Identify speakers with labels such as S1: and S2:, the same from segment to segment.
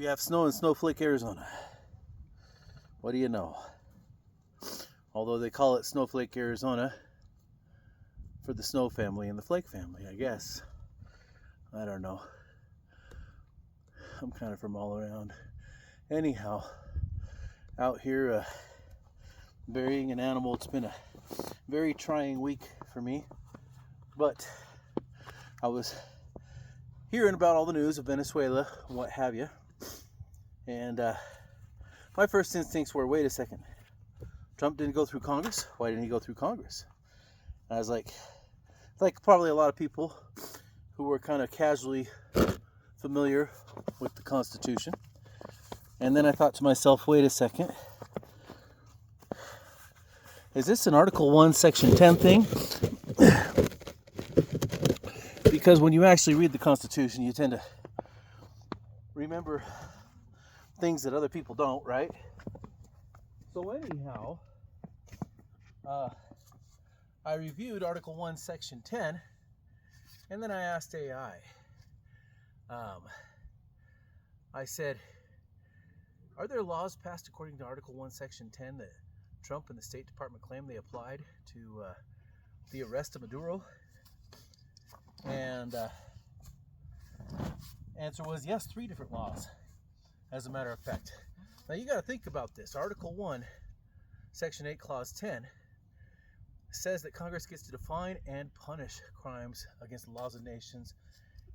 S1: We have snow in Snowflake, Arizona. What do you know? Although they call it Snowflake, Arizona for the snow family and the flake family, I guess. I don't know. I'm kind of from all around. Anyhow, out here burying an animal. It's been a very trying week for me. But I was hearing about all the news of Venezuela and what have you. And my first instincts were, wait a second. Trump didn't go through Congress? Why didn't he go through Congress? And I was like probably a lot of people who were kind of casually familiar with the Constitution. And then I thought to myself, wait a second. Is this an Article 1, Section 10 thing? Because when you actually read the Constitution, you tend to remember things that other people don't, right? So anyhow, I reviewed Article 1, Section 10, and then I asked AI. I said, are there laws passed according to Article 1, Section 10 that Trump and the State Department claim they applied to the arrest of Maduro? And answer was yes, 3 different laws, as a matter of fact. Now you got to think about this. Article 1, Section 8, Clause 10 says that Congress gets to define and punish crimes against the laws of nations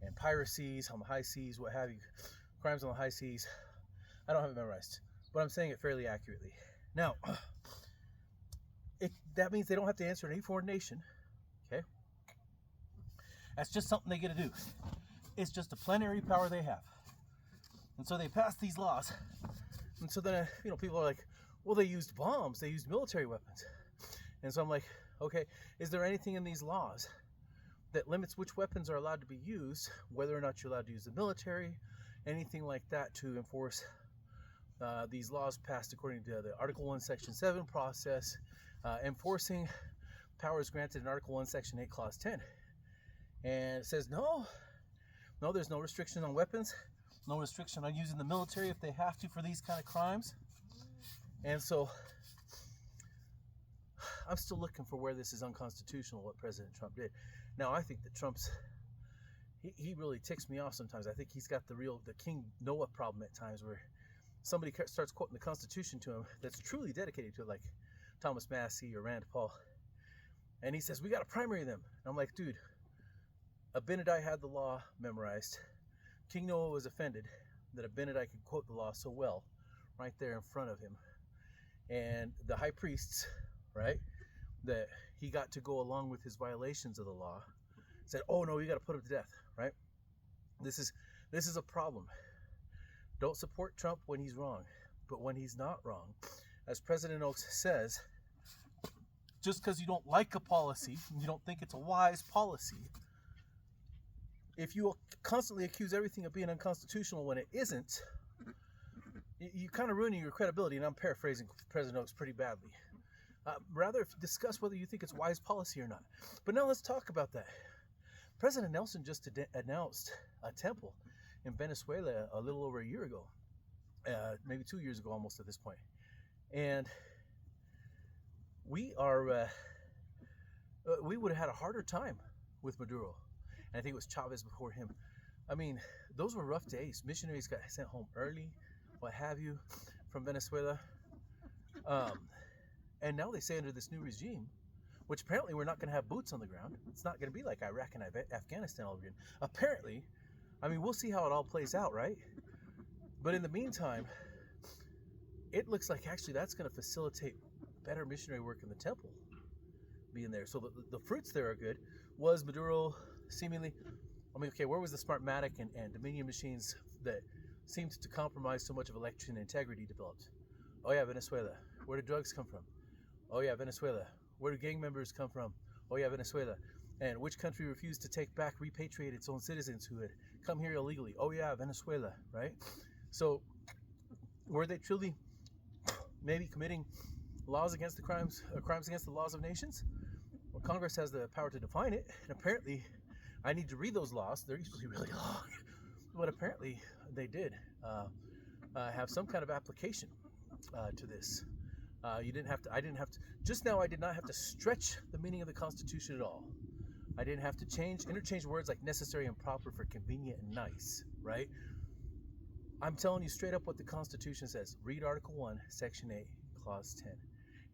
S1: and piracies on the high seas, what have you. Crimes on the high seas. I don't have it memorized, but I'm saying it fairly accurately. Now, that means they don't have to answer to any foreign nation, okay? That's just something they get to do. It's just a plenary power they have. And so they pass these laws. And so then, people are like, well, they used bombs. They used military weapons. And so I'm like, okay, is there anything in these laws that limits which weapons are allowed to be used, whether or not you're allowed to use the military, anything like that to enforce these laws passed according to the Article 1, Section 7 process, enforcing powers granted in Article 1, Section 8, Clause 10. And it says, no, there's no restriction on weapons, no restriction on using the military if they have to for these kind of crimes. And so I'm still looking for where this is unconstitutional, what President Trump did. Now, I think that he really ticks me off sometimes. I think he's got the King Noah problem at times, where somebody starts quoting the Constitution to him that's truly dedicated to it, like Thomas Massey or Rand Paul. And he says, we got to primary them. And I'm like, dude, Abinadi had the law memorized. King Noah was offended that Abinadi could quote the law so well right there in front of him. And the high priests, right, that he got to go along with his violations of the law, said, oh no, you got to put him to death, right? This is a problem. Don't support Trump when he's wrong, but when he's not wrong, as President Oaks says, just because you don't like a policy, you don't think it's a wise policy, if you constantly accuse everything of being unconstitutional when it isn't, you kind of ruining your credibility. And I'm paraphrasing President Oaks pretty badly. Rather discuss whether you think it's wise policy or not. But now let's talk about that. President Nelson just announced a temple in Venezuela a little over a year ago, maybe 2 years ago almost at this point. And we would have had a harder time with Maduro. And I think it was Chavez before him. I mean, those were rough days. Missionaries got sent home early, what have you, from Venezuela. And now they say under this new regime, which apparently we're not going to have boots on the ground. It's not going to be like Iraq and Afghanistan all over again. Apparently, I mean, we'll see how it all plays out, right? But in the meantime, it looks like actually that's going to facilitate better missionary work in the temple being there. So the fruits there are good. Was Maduro seemingly, where was the Smartmatic and Dominion machines that seemed to compromise so much of election integrity developed? Oh yeah, Venezuela. Where do drugs come from? Oh yeah, Venezuela. Where do gang members come from? Oh yeah, Venezuela. And which country refused to repatriate its own citizens who had come here illegally? Oh yeah, Venezuela, right? So were they truly maybe committing laws against the crimes against the laws of nations? Well, Congress has the power to define it, and apparently I need to read those laws. They're usually really long, but apparently they did. have some kind of application to this. You didn't have to. I didn't have to. Just now, I did not have to stretch the meaning of the Constitution at all. I didn't have to interchange words like necessary and proper for convenient and nice, right? I'm telling you straight up what the Constitution says. Read Article 1, Section 8, Clause 10.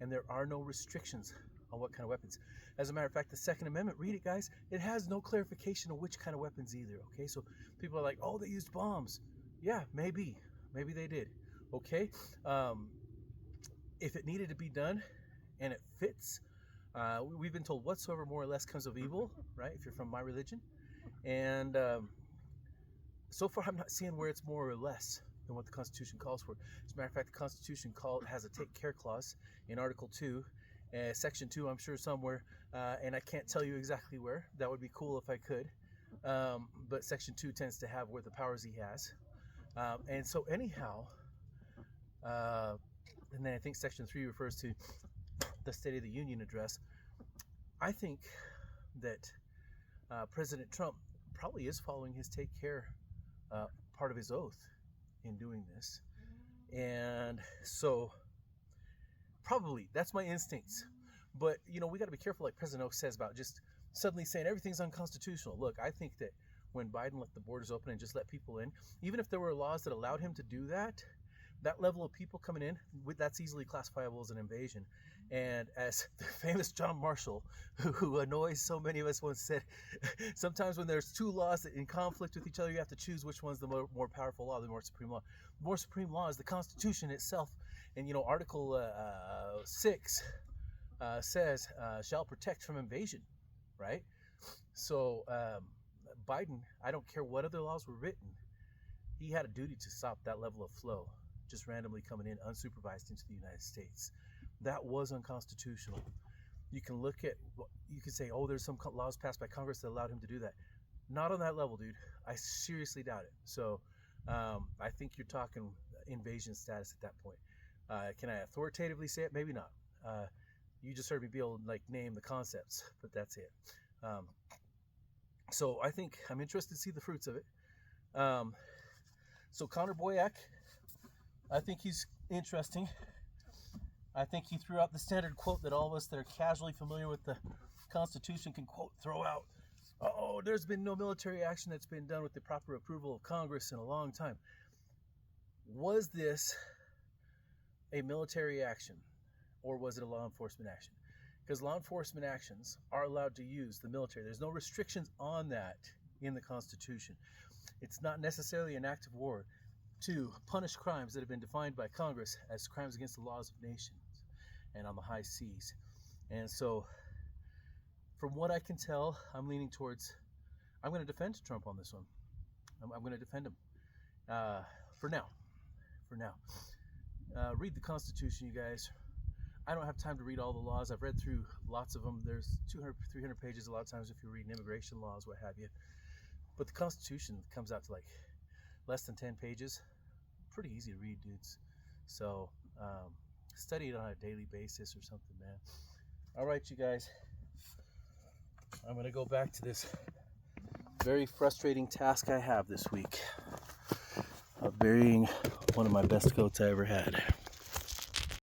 S1: And there are no restrictions on what kind of weapons. As a matter of fact, the Second Amendment, read it, guys, it has no clarification of which kind of weapons either, okay? So people are like, oh, they used bombs. Yeah, maybe. Maybe they did, okay? If it needed to be done and it fits, we've been told whatsoever more or less comes of evil, right? If you're from my religion. And so far, I'm not seeing where it's more or less than what the Constitution calls for. As a matter of fact, the Constitution has a take care clause in Article 2, Section 2, I'm sure somewhere, and I can't tell you exactly where. That would be cool if I could. But Section 2 tends to have where the powers he has. And so anyhow, and then I think Section 3 refers to the State of the Union address. I think that President Trump probably is following his take care part of his oath in doing this. And so probably that's my instincts. But, you know, we got to be careful, like President Oak says, about just suddenly saying everything's unconstitutional. Look, I think that when Biden left the borders open and just let people in, even if there were laws that allowed him to do that, that level of people coming in, that's easily classifiable as an invasion. And as the famous John Marshall, who annoys so many of us, once said, sometimes when there's two laws that in conflict with each other, you have to choose which one's the more powerful law, the more supreme law. The more supreme law is the Constitution itself. And, you know, Article 6 says, shall protect from invasion, right? So Biden, I don't care what other laws were written, he had a duty to stop that level of flow, just randomly coming in unsupervised into the United States. That was unconstitutional. You can look at, you could say, oh, there's some laws passed by Congress that allowed him to do that. Not on that level, dude. I seriously doubt it. So I think you're talking invasion status at that point. Can I authoritatively say it? Maybe not. You just heard me be able to name the concepts, but that's it. So I think I'm interested to see the fruits of it. So Connor Boyack, I think he's interesting. I think he threw out the standard quote that all of us that are casually familiar with the Constitution can throw out. Oh, there's been no military action that's been done with the proper approval of Congress in a long time. Was this a military action or was it a law enforcement action? Because law enforcement actions are allowed to use the military. There's no restrictions on that in the Constitution. It's not necessarily an act of war to punish crimes that have been defined by Congress as crimes against the laws of nations and on the high seas. And so, from what I can tell, I'm leaning towards, I'm going to defend Trump on this one. I'm going to defend him for now. Read the Constitution, you guys. I don't have time to read all the laws. I've read through lots of them. There's 200, 300 pages a lot of times if you're reading immigration laws, what have you. But the Constitution comes out to less than 10 pages. Pretty easy to read, dudes. So study it on a daily basis or something, man. All right, you guys. I'm going to go back to this very frustrating task I have this week of burying one of my best goats I ever had.